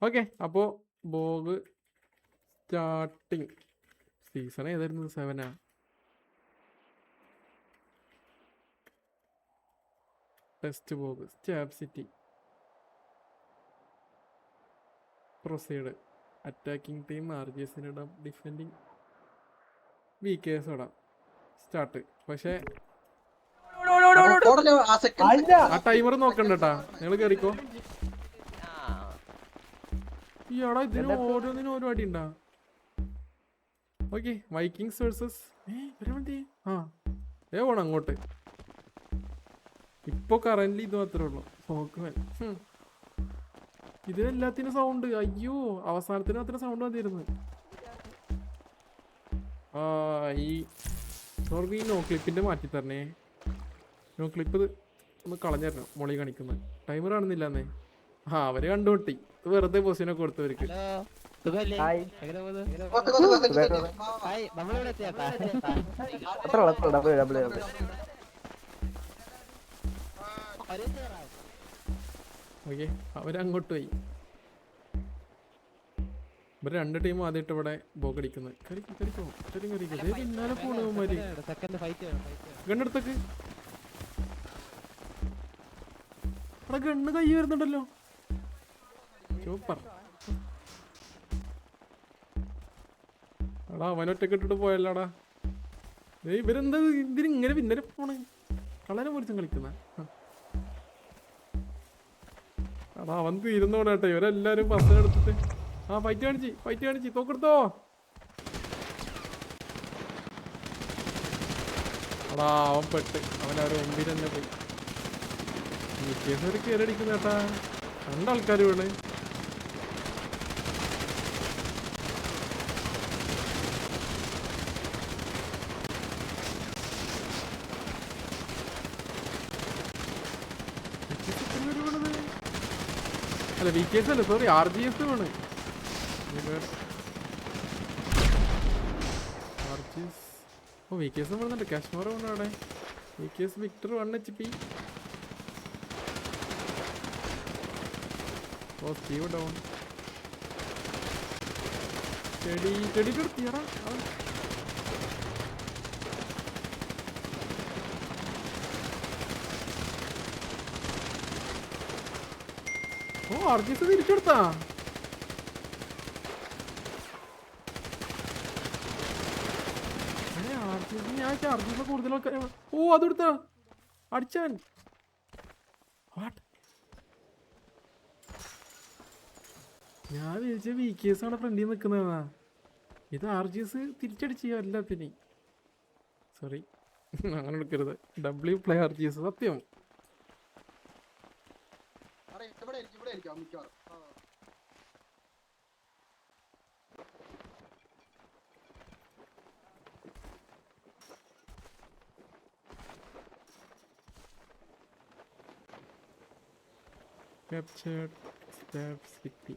Okay, അപ്പോൾ ബോഗ് starting season ഏതായിരുന്നു? 7 test ബോഗ് സ്റ്റാബ് സിറ്റി പ്രൊസീഡ് അറ്റാക്കിംഗ് ടീം RGSന് ഇടാം, ഡിഫെൻഡിങ് VKS ഇടാം. സ്റ്റാർട്ട്. പക്ഷേ ആ ടൈമർ നോക്കണ്ടട്ടാ, നിങ്ങൾ കയറിക്കോ. ഈടാ ഇതിന് ഓരോന്നിനും ഓരോ അടി ഉണ്ടാ. ഓക്കെ, വൈക്കിങ്സ് വേഴ്സസ് പോണം അങ്ങോട്ട്. ഇപ്പൊ കറന്റ് ഇത് മാത്രമേ ഉള്ളൂ. ഫോക്ക്മാൻ ഇതിനെല്ലാത്തിനും സൗണ്ട്. അയ്യോ, അവസാനത്തിന് അത്ര സൗണ്ട് വന്നിരുന്നു. ഈ സോറി, നോ ക്ലിപ്പിന്റെ മാറ്റി തരണേ. നോ ക്ലിപ്പ് ഒന്ന് കളഞ്ഞായിരുന്നു. മൊളി കാണിക്കുന്നത് ടൈമർ കാണുന്നില്ലെന്നേ. അവര് കണ്ടുമുട്ടി. വെറുതെ പൊസിഷനൊക്കെ കൊടുത്തവർക്ക്. ഓക്കെ, അവരങ്ങോട്ട് പോയി. ഇവര് 2 ടീമും ആദ്യമായിട്ട് ഇവിടെ ബോഗടിക്കുന്നത്. പിന്നാലെ പോണവന്മാര് ഗണ്ണെടുത്തേക്ക്. അവിടെ ഗണ്ണ് കൈ വരുന്നുണ്ടല്ലോ. സൂപ്പർ. എടാ അവനൊറ്റക്ക് ഇട്ടിട്ട് പോയല്ലോടാ. ഇവരെന്താ ഇതിനിങ്ങനെ പിന്നലെ പോണേ? കളനെ പോലീസും കളിക്കുന്ന. എടാ അവൻ തീരുന്നോണേട്ടെ. ഇവരെല്ലാരും ബസ്സിനെടുത്തിട്ട് ഫൈറ്റ് കാണിച്ച് തോക്കെടുത്തോ. എടാ അവൻ പെട്ട്. അവനവരെ മുമ്പിൽ തന്നെ പോയി. ഒരു കയറടിക്കുന്ന കേട്ടാ. 2 ആൾക്കാർ വീണ്. അല്ല VKS അല്ല, സോറി RGS വീണ്. VKS വീഴുന്നുണ്ട്. കാശ്മീർ വീണ് അവിടെ. VKS Victor 1 HP. Steve down. ചെടി കൊടുത്തിയടാ. RGS തിരിച്ചെടുത്താ. ഞാൻ RGS കൂടുതൽ ആൾക്കാർ. അതെടുത്താ അടിച്ചാൻ. ഞാൻ വിളിച്ച VKS ആണ് ഫ്രണ്ടിൽ നിൽക്കുന്നതാ. ഇത് RGS തിരിച്ചടിച്ച് എല്ലാത്തിനും. സോറി, അങ്ങനെ എടുക്കരുത്. W play RGS. സത്യം. Captured Stab City.